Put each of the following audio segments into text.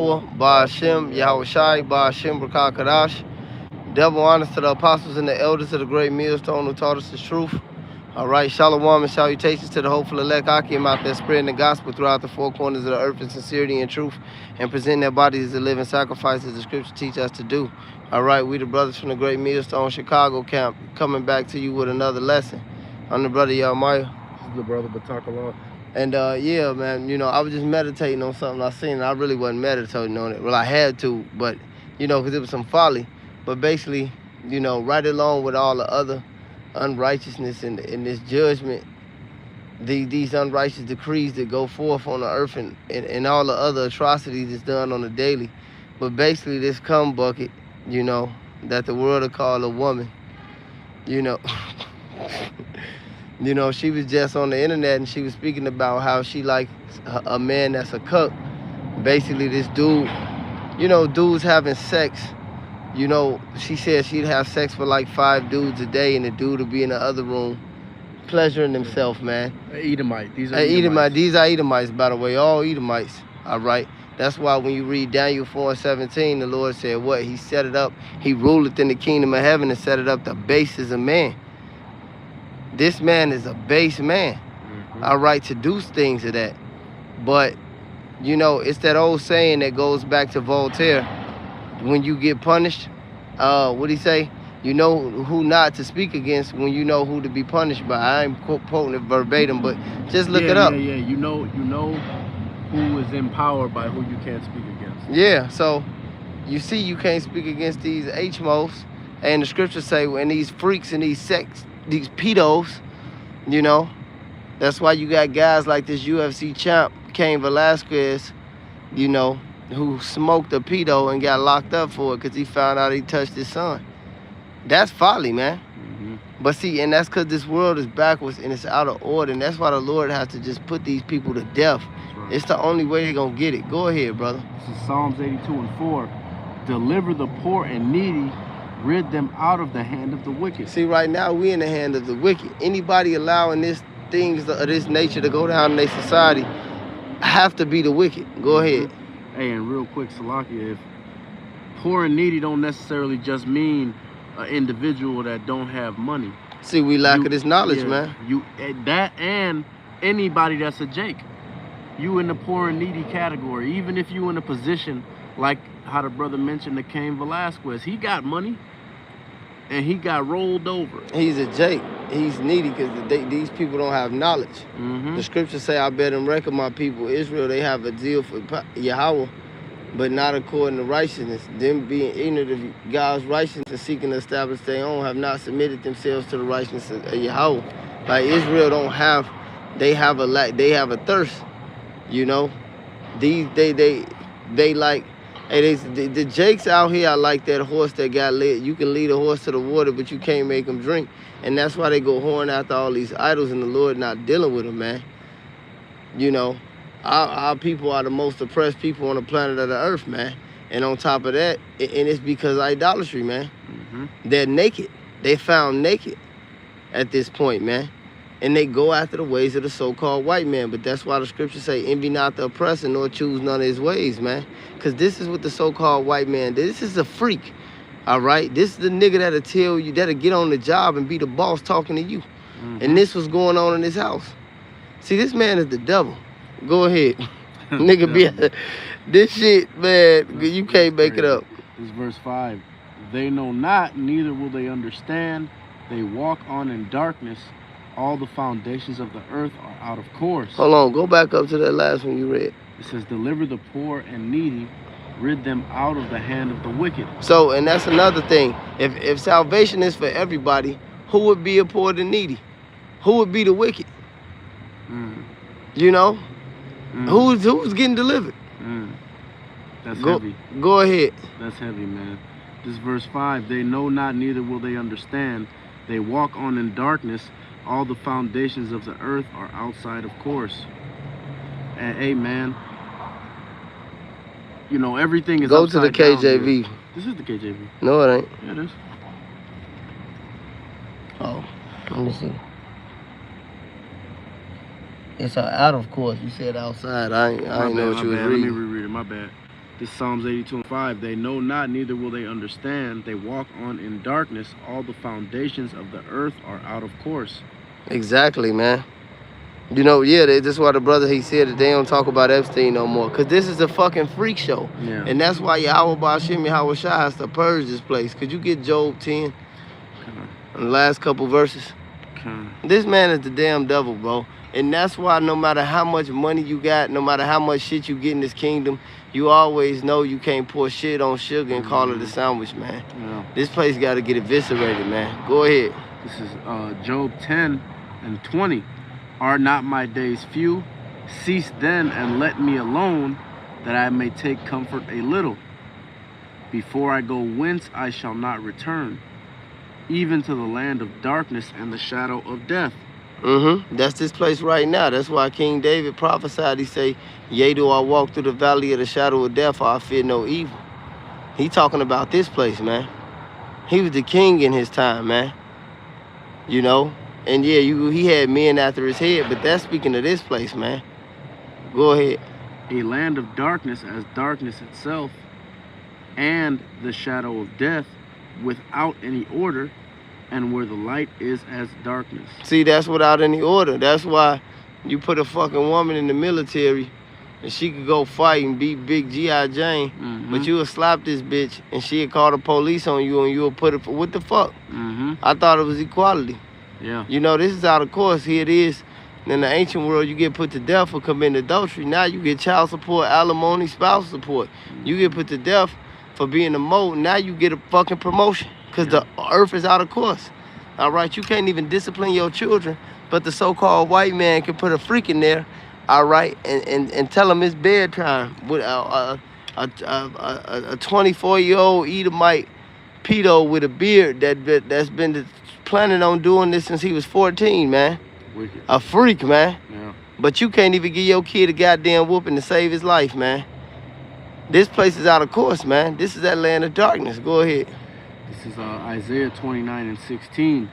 Ba'ashem, Yahushai, Ba'ashem, Brakah Kadash. Double honors to the apostles and the elders of the great millstone who taught us the truth. All right, shalom and salutations to the hopeful elect Akim out there spreading the gospel throughout the four corners of the earth in sincerity and truth and presenting their bodies as a living sacrifice as the scripture teach us to do. All right, we the brothers from the great millstone Chicago camp coming back to you with another lesson. I'm the brother Yahmaya. This is the brother Batakallah. And yeah, man, you know, I was just meditating on something I seen. And I really wasn't meditating on it. Well, I had to, but, you know, because it was some folly. But basically, you know, right along with all the other unrighteousness in this judgment, these unrighteous decrees that go forth on the earth and all the other atrocities that's done on the daily. But basically, this cum bucket, you know, that the world will call a woman, you know. You know, she was just on the internet and she was speaking about how she likes a man that's a cuck. Basically, this dude, you know, dudes having sex. You know, she said she'd have sex for like 5 dudes a day and the dude would be in the other room pleasuring himself, man. Edomite. These are Edomite. These are Edomites, by the way, all Edomites. All right. That's why when you read Daniel 4:17, the Lord said what? He set it up. He ruleth in the kingdom of heaven and set it up the basis of man. This man is a base man, all right, to do things of that. But, you know, it's that old saying that goes back to Voltaire. When you get punished, what'd he say? You know who not to speak against when you know who to be punished by. I ain't quoting it verbatim, but just look it up. Yeah. You know who is in power by who you can't speak against. Yeah, so you see you can't speak against these HMOs. And the scriptures say when these freaks and these pedos, you know, that's why you got guys like this UFC champ, Cain Velasquez, you know, who smoked a pedo and got locked up for it because he found out he touched his son. That's folly, man. But see, and that's because this world is backwards and it's out of order, and that's why the Lord has to just put these people to death. Right. It's the only way they're going to get it. Go ahead, brother. This is Psalms 82:4. Deliver the poor and needy, rid them out of the hand of the wicked. See, right now, we in the hand of the wicked. Anybody allowing things of this nature to go down in their society have to be the wicked. Go ahead. Hey, and real quick, Salakia, if poor and needy don't necessarily just mean an individual that don't have money. See, we lack of this knowledge, man. That and anybody that's a Jake. You in the poor and needy category. Even if you in a position like how the brother mentioned the Cain Velasquez, he got money and he got rolled over. He's a Jake. He's needy because these people don't have knowledge. The scriptures say, I bet and reckon my people Israel, they have a zeal for Yahweh, but not according to righteousness. Them being ignorant of God's righteousness and seeking to establish their own have not submitted themselves to the righteousness of Yahweh. Like Israel don't have, they have a lack, they have a thirst, you know. They like, hey, the Jakes out here are like that horse that got led. You can lead a horse to the water, but you can't make him drink. And that's why they go horn after all these idols and the Lord not dealing with them, man. You know, our people are the most oppressed people on the planet of the earth, man. And on top of that, and it's because of idolatry, man. They're naked. They found naked at this point, man. And they go after the ways of the so-called white man. But that's why the scriptures say, envy not the oppressor, nor choose none of his ways, man. Because this is what the so-called white man did. This is a freak, all right? This is the nigga that'll tell you, that'll get on the job and be the boss talking to you. And this was going on in his house. See, this man is the devil. Go ahead. Nigga, this shit, man, you can't make it up. This is verse 5. They know not, neither will they understand. They walk on in darkness. All the foundations of the earth are out of course. Hold on, go back up to that last one you read. It says, deliver the poor and needy, rid them out of the hand of the wicked. So, and that's another thing. If salvation is for everybody, who would be a poor and needy? Who would be the wicked? You know? Who's getting delivered? That's heavy. Go ahead. That's heavy, man. This verse 5, they know not, neither will they understand. They walk on in darkness. All the foundations of the earth are outside of course. And hey, man, you know, everything is Go to the KJV. This is the KJV. No, it ain't. Yeah, it is. Oh, let me see. It's out of course. You said outside. I ain't know what you was reading. Let me reread it. My bad. This Psalms 82:5. They know not, neither will they understand. They walk on in darkness. All the foundations of the earth are out of course. Exactly, man. You know, yeah, that's why the brother, he said that they don't talk about Epstein no more. Because this is a fucking freak show. Yeah. And that's why Yahweh Ba'Shem Yahweh Shai has to purge this place. Could you get Job 10? In the last couple verses? This man is the damn devil, bro. And that's why no matter how much money you got, no matter how much shit you get in this kingdom, you always know you can't pour shit on sugar and call it a sandwich, man. Yeah. This place got to get eviscerated, man. Go ahead. This is Job 10:20. Are not my days few? Cease then and let me alone, that I may take comfort a little. Before I go whence I shall not return, even to the land of darkness and the shadow of death. That's this place right now. That's why King David prophesied. He say, yea, do I walk through the valley of the shadow of death, for I fear no evil. He talking about this place, man. He was the king in his time, man. You know? And yeah, he had men after his head, but that's speaking of this place, man. Go ahead. A land of darkness as darkness itself, and the shadow of death, without any order, and where the light is as darkness. See, that's without any order. That's why you put a fucking woman in the military and she could go fight and beat big G.I. Jane, but you would slap this bitch and she'd call the police on you and you would put it for, what the fuck? I thought it was equality. Yeah. You know, this is out of course. Here it is. In the ancient world, you get put to death for committing adultery. Now you get child support, alimony, spouse support. You get put to death for being a mole. Now you get a fucking promotion because the earth is out of course. All right, you can't even discipline your children, but the so-called white man can put a freak in there, all right, and tell him it's bedtime with a 24-year-old Edomite pedo with a beard that's been planning on doing this since he was 14, man. Wicked. A freak, man. Yeah. But you can't even give your kid a goddamn whooping to save his life, man. This place is out of course, man. This is that land of darkness. Go ahead. This is Isaiah 29:16.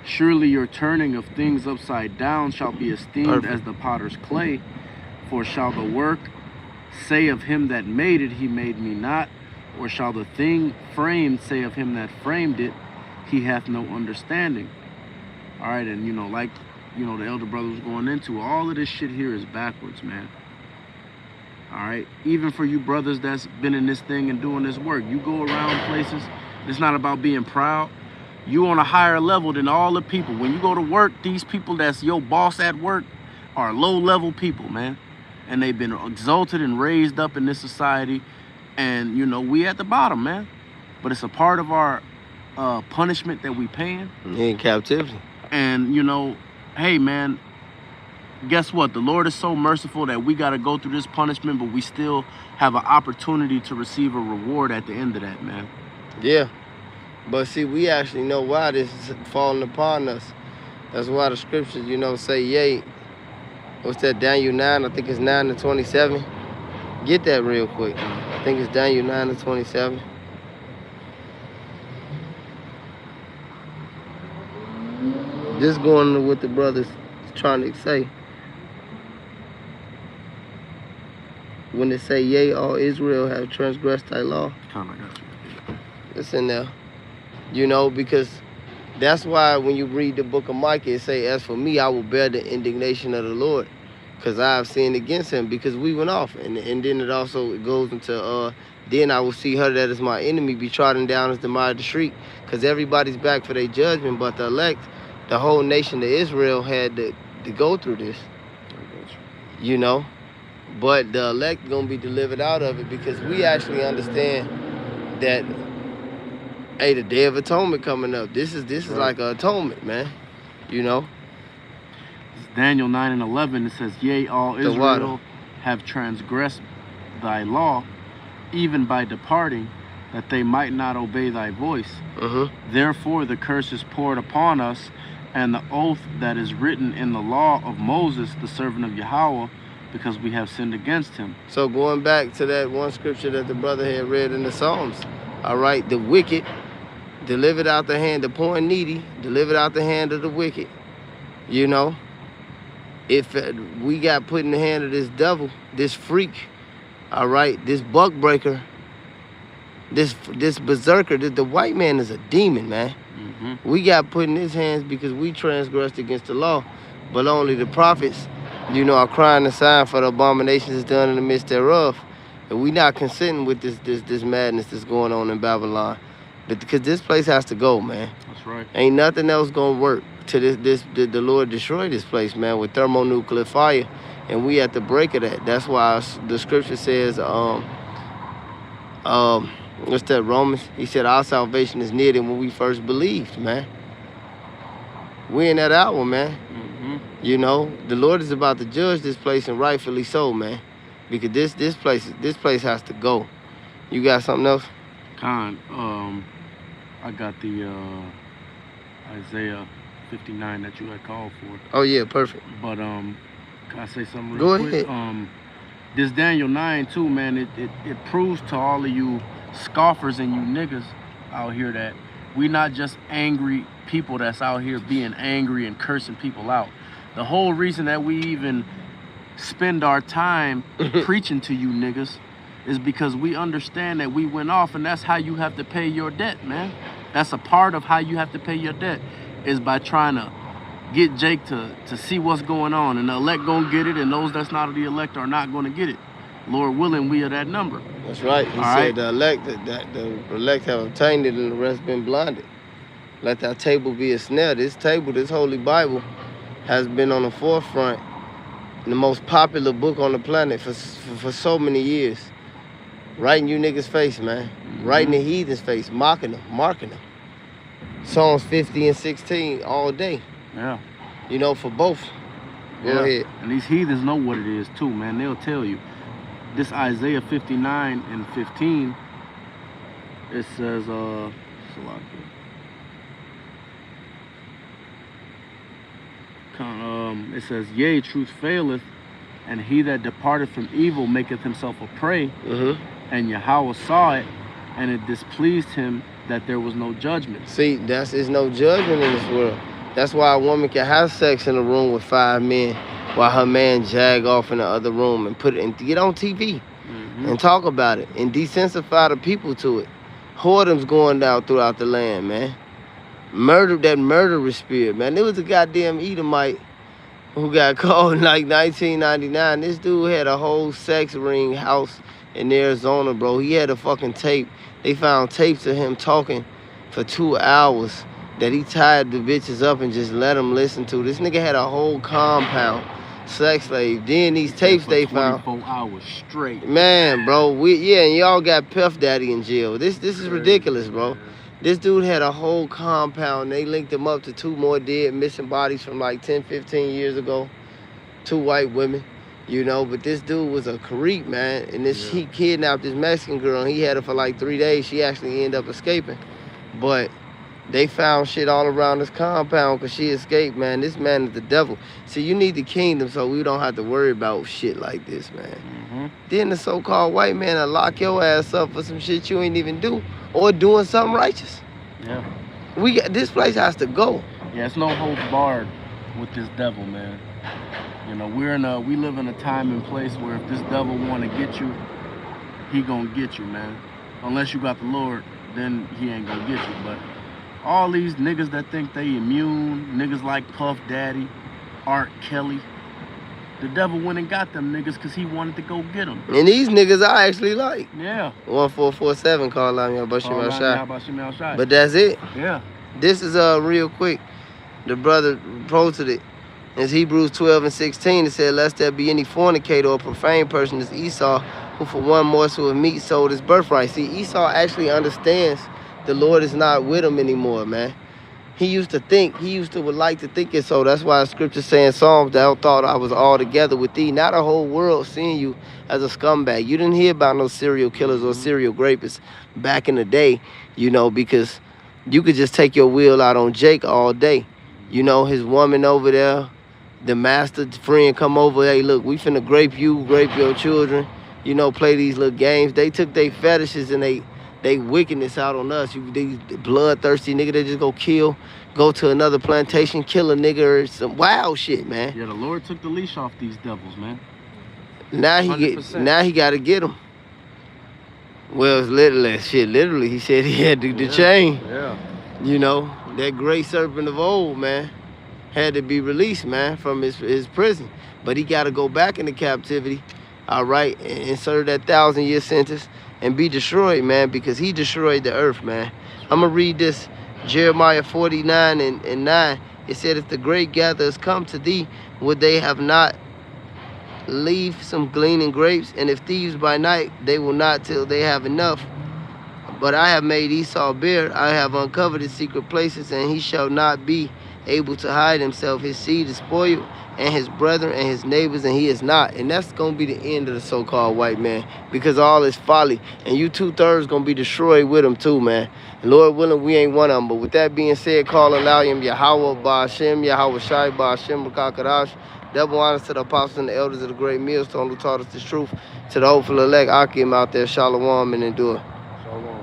Surely your turning of things upside down shall be esteemed as the potter's clay. For shall the work say of him that made it, he made me not? Or shall the thing framed say of him that framed it, he hath no understanding? All right, and like the elder brother was going into, all of this shit here is backwards, man. All right, even for you brothers that's been in this thing and doing this work, you go around places, it's not about being proud. You on a higher level than all the people. When you go to work, these people that's your boss at work are low-level people, man. And they've been exalted and raised up in this society. And, we at the bottom, man. But it's a part of our punishment that we paying. In captivity. And, hey, man, guess what? The Lord is so merciful that we got to go through this punishment, but we still have an opportunity to receive a reward at the end of that, man. Yeah. But see, we actually know why this is falling upon us. That's why the scriptures, say, yea. What's that, Daniel 9? I think it's 9-27. Get that real quick. I think it's Daniel 9-27. Just going to what the brother's trying to say. When they say, yea, all Israel have transgressed thy law. It's in there. Because that's why when you read the book of Micah, it say, as for me, I will bear the indignation of the Lord, because I have sinned against him, because we went off. And then it also goes into, then I will see her that is my enemy be trodden down as the mire of the street, because everybody's back for their judgment, but the elect, the whole nation of Israel had to go through this, But the elect going to be delivered out of it, because we actually understand that, hey, the Day of Atonement coming up. This is right. Like an atonement, man. It's Daniel 9:11. It says, yea, all Israel have transgressed thy law, even by departing, that they might not obey thy voice. Therefore the curse is poured upon us, and the oath that is written in the law of Moses, the servant of Yahweh, because we have sinned against him. So going back to that one scripture that the brother had read in the Psalms, all right, the wicked delivered out the hand, the poor and needy delivered out the hand of the wicked. If we got put in the hand of this devil, this freak, All right, this buck breaker, this berserker, the white man is a demon, man. Mm-hmm. We got put in his hands because we transgressed against the law, but only the prophets, are crying the sign for the abominations that's done in the midst thereof. And we not consenting with this madness that's going on in Babylon, but because this place has to go, man. That's right. Ain't nothing else gonna work to the Lord destroy this place, man, with thermonuclear fire, and we at the break of that. That's why the scripture says, what's that, Romans? He said our salvation is near than when we first believed, man. We in that hour, man. Mm-hmm. The Lord is about to judge this place, and rightfully so, man, because this place has to go. You got something else? Con, I got the Isaiah 59 that you had called for. Oh yeah, perfect. But can I say something real Go quick? ahead. This Daniel 9 too, man, it proves to all of you scoffers and you niggas out here that we not just angry people that's out here being angry and cursing people out. The whole reason that we even spend our time preaching to you niggas is because we understand that we went off, and that's how you have to pay your debt, man. That's a part of how you have to pay your debt, is by trying to get Jake to see what's going on, and the elect gonna get it, and those that's not the elect are not gonna get it. Lord willing, we are that number. That's right. He said the elect have obtained it, and the rest been blinded. Let that table be a snare. This table, this Holy Bible, has been on the forefront, the most popular book on the planet for so many years. Right in you niggas' face, man. Mm-hmm. Right in the heathens' face, mocking them, marking them. Psalms 50 and 16 all day. Yeah. For both. Go ahead. And these heathens know what it is too, man. They'll tell you. This Isaiah 59 and 15, it says, it says, yea, truth faileth, and he that departeth from evil maketh himself a prey. Mm-hmm. And Yahweh saw it, and it displeased him that there was no judgment. See, there's no judgment in this world. That's why a woman can have sex in a room with 5 men while her man jag off in the other room and put it and get on TV and talk about it and desensify the people to it. Whoredom's going down throughout the land, man. That murderous spirit, man. There was a goddamn Edomite who got caught in like 1999. This dude had a whole sex ring house in Arizona, bro. He had a fucking tape. They found tapes of him talking for 2 hours that he tied the bitches up and just let them listen to. This nigga had a whole compound, sex slave. Then these tapes they found. 24 hours straight. Man, bro, and y'all got Puff Daddy in jail. This is ridiculous, bro. This dude had a whole compound. They linked him up to 2 more dead missing bodies from like 10, 15 years ago. 2 white women. But this dude was a creep, man. And he kidnapped this Mexican girl, and he had her for like 3 days. She actually ended up escaping. But they found shit all around this compound because she escaped, man. This man is the devil. See, you need the kingdom so we don't have to worry about shit like this, man. Mm-hmm. Then the so-called white man will lock your ass up for some shit you ain't even do or doing something righteous. Yeah. This place has to go. Yeah, it's no holds barred with this devil, man. We live in a time and place where if this devil want to get you, he gonna get you, man. Unless you got the Lord, then he ain't gonna get you. But all these niggas that think they immune, niggas like Puff Daddy, Art Kelly, the devil went and got them niggas because he wanted to go get them. And these niggas I actually like. Yeah. 1447 call out me Bashim Al-Shai. But that's it. Yeah. This is real quick. The brother posted it. It's Hebrews 12 and 16. It said, lest there be any fornicator or profane person as Esau, who for one morsel of meat sold his birthright. See, Esau actually understands the Lord is not with him anymore, man. He used to would like to think it so. That's why the scripture saying Psalms, thou thought I was all together with thee. Not a whole world seeing you as a scumbag. You didn't hear about no serial killers or serial rapists back in the day, because you could just take your wheel out on Jake all day. His woman over there, the master friend come over, hey, look, we finna grape you, grape your children, play these little games. They took their fetishes and they wickedness out on us. These bloodthirsty nigga that just go to another plantation, kill a nigga or some wild shit, man. Yeah, the Lord took the leash off these devils, man. Now he got to get him. Well, it's literally, he said he had the chain. Yeah. You know, that great serpent of old, man, had to be released, man, from his prison. But he got to go back into captivity, all right, and serve that 1,000-year sentence and be destroyed, man, because he destroyed the earth, man. I'm going to read this, Jeremiah 49 and 9. It said, if the great gatherers come to thee, would they have not leave some gleaning grapes? And if thieves by night, they will not till they have enough. But I have made Esau bare. I have uncovered his secret places, and he shall not be able to hide himself. His seed is spoiled, and his brethren and his neighbors, and he is not. And that's going to be the end of the so-called white man, because all his folly. And you 2/3 going to be destroyed with him too, man. And Lord willing, we ain't one of them. But with that being said, call Alayim Yahweh Ba'ashem, Yahweh Shai Ba'ashem Rakakadash. Double honors to the apostles and the elders of the great millstone who taught us this truth. To the hopeful elect, Akim out there, Shalom and endure. Shalom.